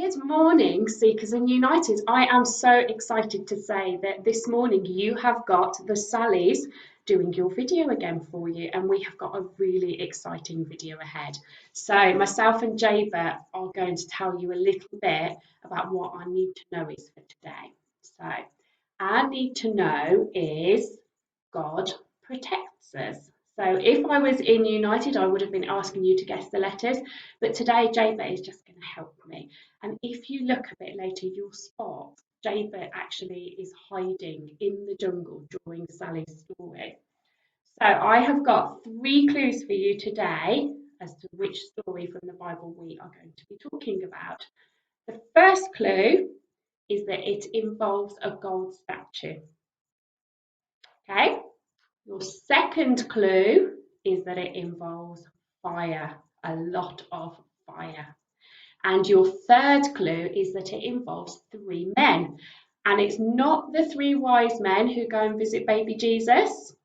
Good morning, Seekers and United. I am so excited to say that this morning you have got the Sallys doing your video again for you, and we have got a really exciting video ahead. So myself and Jaber are going to tell you a little bit about what our need to know is for today. So our need to know is God protects us. So if I was in United, I would have been asking you to guess the letters, but today Jaber is just going to help me. And if you look a bit later, you'll spot Jaber actually is hiding in the jungle during Sally's story. So I have got 3 clues for you today as to which story from the Bible we are going to be talking about. The first clue is that it involves a gold statue. Okay. Your second clue is that it involves fire, a lot of fire. And your third clue is that it involves 3 men. And it's not the 3 wise men who go and visit baby Jesus.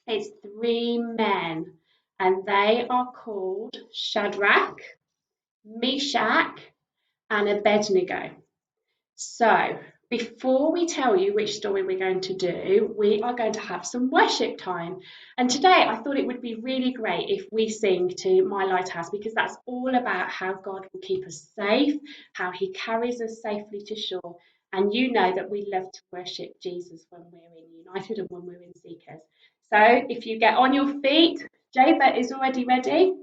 It's 3 men. And they are called Shadrach, Meshach, and Abednego. So, before we tell you which story we're going to do, we are going to have some worship time. And today I thought it would be really great if we sing to My Lighthouse, because that's all about how God will keep us safe, how he carries us safely to shore. And you know that we love to worship Jesus when we're in United and when we're in Seekers. So if you get on your feet, Jaber is already ready,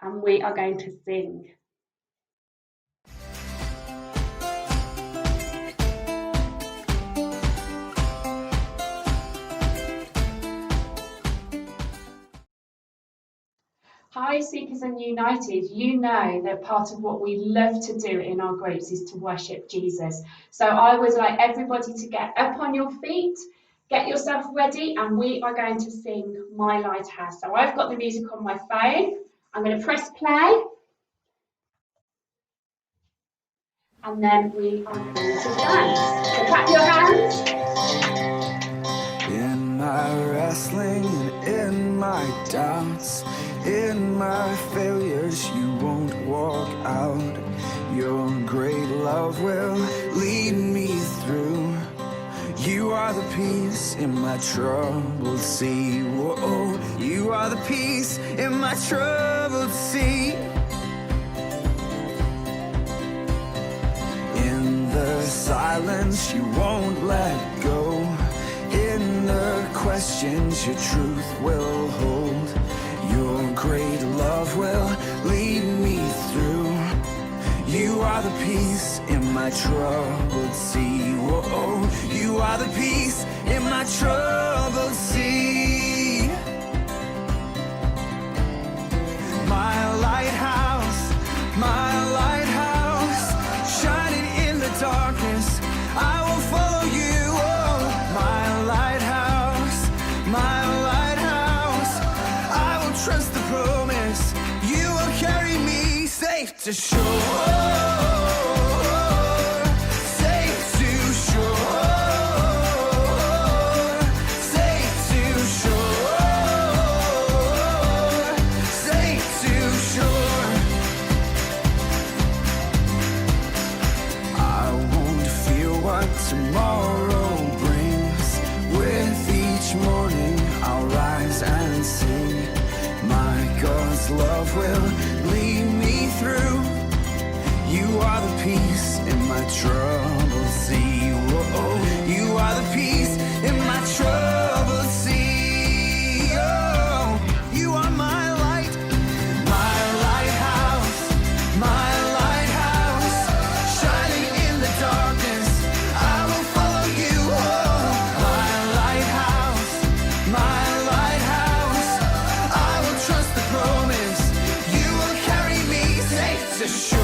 and we are going to sing. Hi Seekers and United, you know that part of what we love to do in our groups is to worship Jesus. So I would like everybody to get up on your feet, get yourself ready, and we are going to sing My Lighthouse. So I've got the music on my phone. I'm going to press play. And then we are going to dance. So clap your hands. In my wrestling and in my doubts, in my failures, you won't walk out. Your great love will lead me through. You are the peace in my troubled sea. Whoa, you are the peace in my troubled sea. In the silence, you won't let go. In the questions, your truth will hold. Your great love will lead me through. You are the peace in my troubled sea. Whoa, you are the peace in my troubled sea. My lighthouse, shining in the darkness, I will follow you. Oh, my lighthouse, I will trust the promise. You will carry me safe to shore. Tomorrow brings. With each morning I'll rise and sing. My God's love will lead me through. You are the peace in my troubled sea. Whoa, you are the peace in my troubled sea. Oh, you are my light, my lighthouse, shining in the darkness. Shore,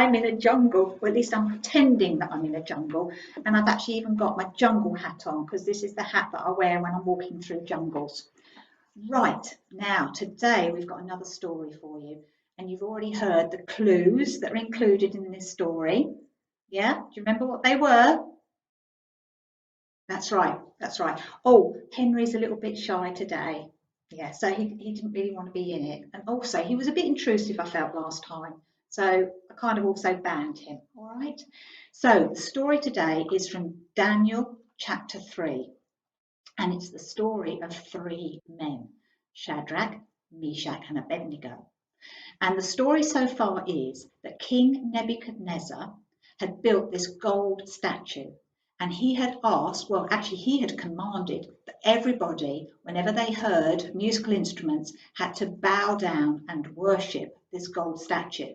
I'm in a jungle, or at least I'm pretending that I'm in a jungle, and I've actually even got my jungle hat on, because this is the hat that I wear when I'm walking through jungles. Right, now today we've got another story for you, and you've already heard the clues that are included in this story. Yeah, do you remember what they were? That's right, that's right. Oh, Henry's a little bit shy today. Yeah, so he didn't really want to be in it. And also, he was a bit intrusive, I felt, last time. So I kind of also banned him, all right? So the story today is from Daniel chapter 3. And it's the story of 3 men, Shadrach, Meshach, and Abednego. And the story so far is that King Nebuchadnezzar had built this gold statue, and he had asked, well, actually, he had commanded that everybody, whenever they heard musical instruments, had to bow down and worship this gold statue.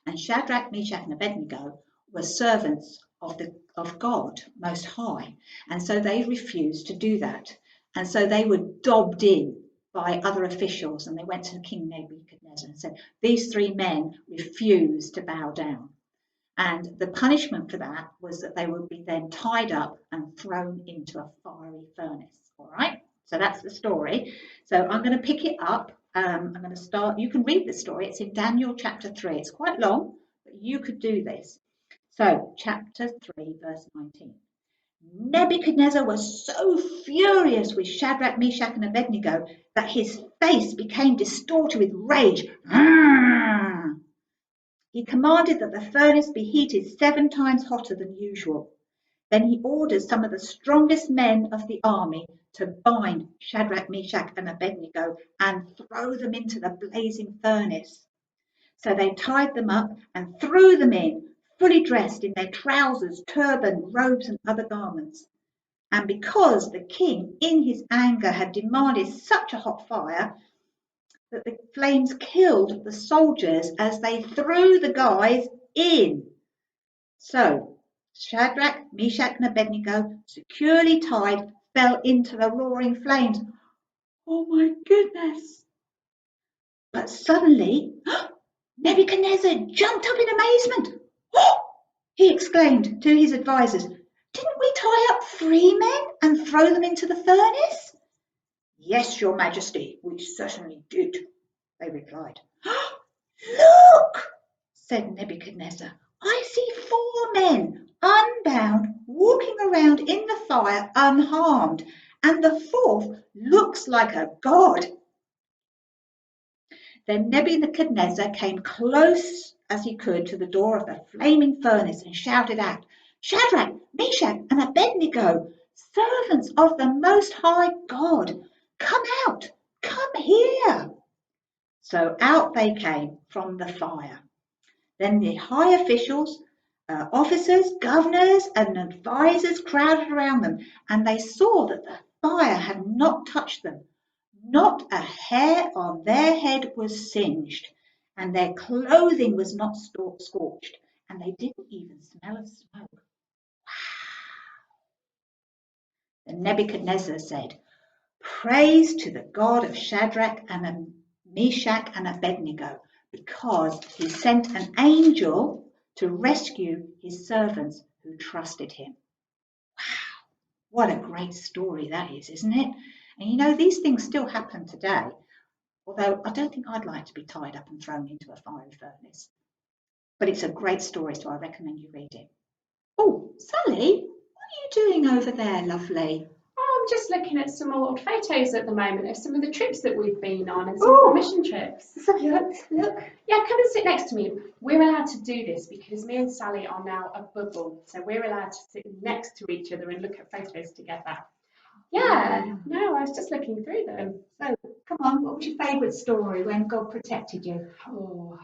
And Shadrach, Meshach, and Abednego were servants of God Most High, and so they refused to do that. And so they were dobbed in by other officials, and they went to King Nebuchadnezzar and said, these 3 men refused to bow down. And the punishment for that was that they would be then tied up and thrown into a fiery furnace. All right, so that's the story. So I'm going to pick it up. I'm going to start. You can read the story. It's in Daniel chapter 3. It's quite long, but you could do this. So chapter 3, verse 19. Nebuchadnezzar was so furious with Shadrach, Meshach, and Abednego that his face became distorted with rage. He commanded that the furnace be heated 7 times hotter than usual. Then he ordered some of the strongest men of the army to bind Shadrach, Meshach, and Abednego and throw them into the blazing furnace. So they tied them up and threw them in, fully dressed in their trousers, turban, robes, and other garments. And because the king, in his anger, had demanded such a hot fire, that the flames killed the soldiers as they threw the guys in. So Shadrach, Meshach, and Abednego, securely tied, fell into the roaring flames. Oh my goodness! But suddenly, Nebuchadnezzar jumped up in amazement. Oh! He exclaimed to his advisors, didn't we tie up 3 men and throw them into the furnace? Yes, your majesty, we certainly did, they replied. Look, said Nebuchadnezzar, I see 4 men, unbound, walking around in the fire unharmed, and the 4th looks like a god. Then Nebuchadnezzar came close as he could to the door of the flaming furnace and shouted out, Shadrach, Meshach, and Abednego, servants of the Most High God, come out, come here. So out they came from the fire. Then the high officials, officers, governors, and advisors crowded around them, and they saw that the fire had not touched them. Not a hair on their head was singed, and their clothing was not scorched, and they didn't even smell of smoke. Wow! Then Nebuchadnezzar said, Praise to the God of Shadrach and Meshach and Abednego, because he sent an angel to rescue his servants who trusted him. Wow, what a great story that is, isn't it? And you know, these things still happen today, although I don't think I'd like to be tied up and thrown into a fiery furnace. But it's a great story, so I recommend you read it. Oh, Sally, what are you doing over there, lovely? I'm just looking at some old photos at the moment of some of the trips that we've been on and some of our mission trips. So look. Yeah, come and sit next to me. We're allowed to do this because me and Sally are now a bubble. So we're allowed to sit next to each other and look at photos together. Yeah, no, I was just looking through them. So, come on, what was your favourite story when God protected you? Oh,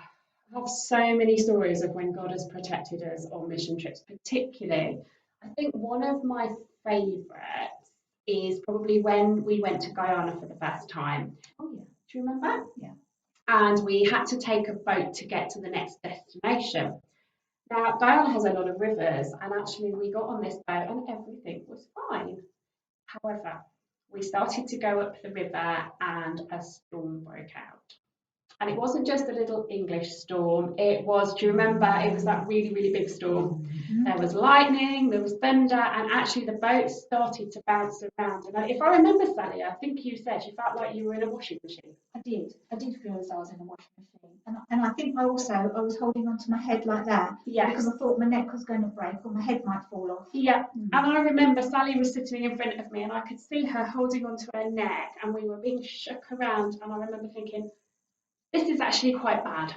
I have so many stories of when God has protected us on mission trips, particularly. I think one of my favourites is probably when we went to Guyana for the first time. Oh, yeah. Do you remember? Yeah. And we had to take a boat to get to the next destination. Now, Guyana has a lot of rivers, and actually we got on this boat and everything was fine. However, we started to go up the river and a storm broke out. And it wasn't just a little English storm. It was, do you remember, it was that really, really big storm. There was lightning, there was thunder, and actually the boat started to bounce around. And if I remember, Sally, I think you said you felt like you were in a washing machine. I did feel as I was in a washing machine. And I think I was holding onto my head like that. Yes. Because I thought my neck was going to break or my head might fall off. Yeah, and I remember Sally was sitting in front of me and I could see her holding onto her neck and we were being shook around, and I remember thinking, this is actually quite bad.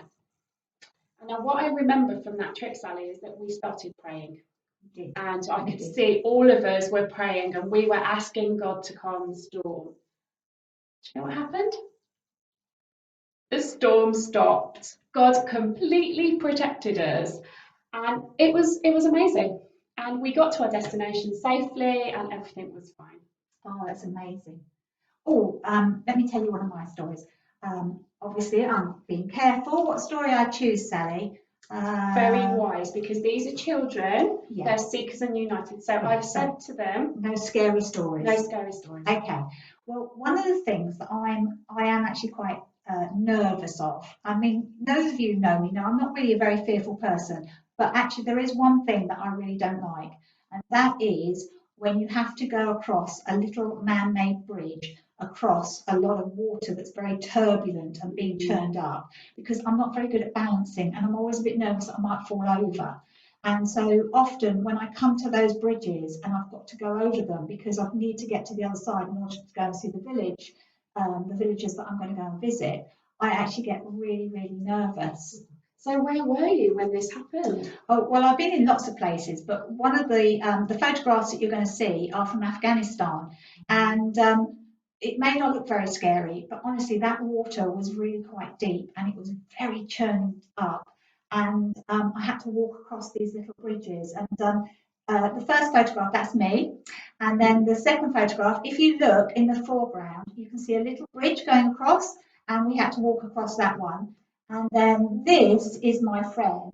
And now what I remember from that trip, Sally, is that we started praying. And I could see all of us were praying and we were asking God to calm the storm. Do you know what happened? The storm stopped. God completely protected us, and it was amazing. And we got to our destination safely and everything was fine. Oh, that's amazing. Oh, let me tell you one of my stories. Obviously, I'm being careful what story I choose, Sally. Very wise, because these are children, Yeah. they're Seekers and United. So I've said to them, no scary stories. no scary stories. Okay. Well, one of the things that I am actually quite nervous of. I mean, those of you who know me know I'm not really a very fearful person, but actually there is one thing that I really don't like, and that is when you have to go across a little man-made bridge across a lot of water that's very turbulent and being churned up, because I'm not very good at balancing and I'm always a bit nervous that I might fall over. And so often when I come to those bridges and I've got to go over them because I need to get to the other side in order to go and see the village, the villages that I'm going to go and visit, I actually get really, really nervous. So where were you when this happened? Oh, well, I've been in lots of places, but one of the photographs that you're going to see are from Afghanistan, and it may not look very scary, but honestly, that water was really quite deep and it was very churned up, and I had to walk across these little bridges. And the first photograph, that's me, and then the second photograph, if you look in the foreground, you can see a little bridge going across, and we had to walk across that one. And then this is my friend.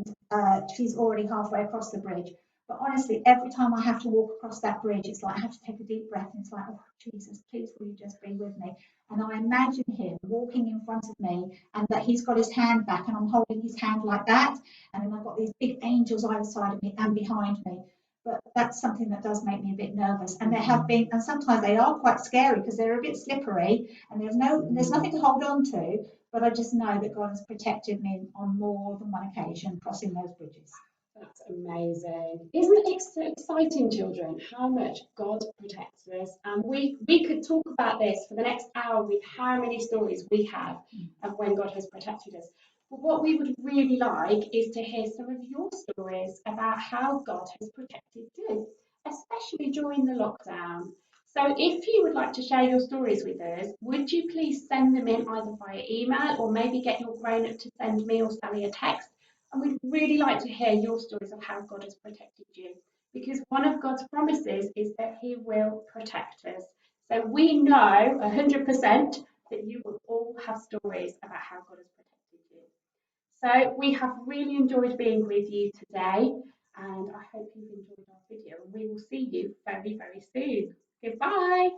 She's already halfway across the bridge. But honestly, every time I have to walk across that bridge, it's like I have to take a deep breath. And it's like, oh, Jesus, please will you just be with me? And I imagine him walking in front of me and that he's got his hand back and I'm holding his hand like that. And then I've got these big angels either side of me and behind me. But that's something that does make me a bit nervous. And there have been, and sometimes they are quite scary because they're a bit slippery and there's nothing to hold on to. But I just know that God has protected me on more than one occasion crossing those bridges. That's amazing. Isn't it so exciting, children, how much God protects us? And we could talk about this for the next hour with how many stories we have of when God has protected us. But what we would really like is to hear some of your stories about how God has protected you, especially during the lockdown. So if you would like to share your stories with us, would you please send them in either via email or maybe get your grown-up to send me or Sally a text? And we'd really like to hear your stories of how God has protected you, because one of God's promises is that He will protect us. So we know 100% that you will all have stories about how God has protected you. So we have really enjoyed being with you today, and I hope you've enjoyed our video, and we will see you very, very soon. Goodbye.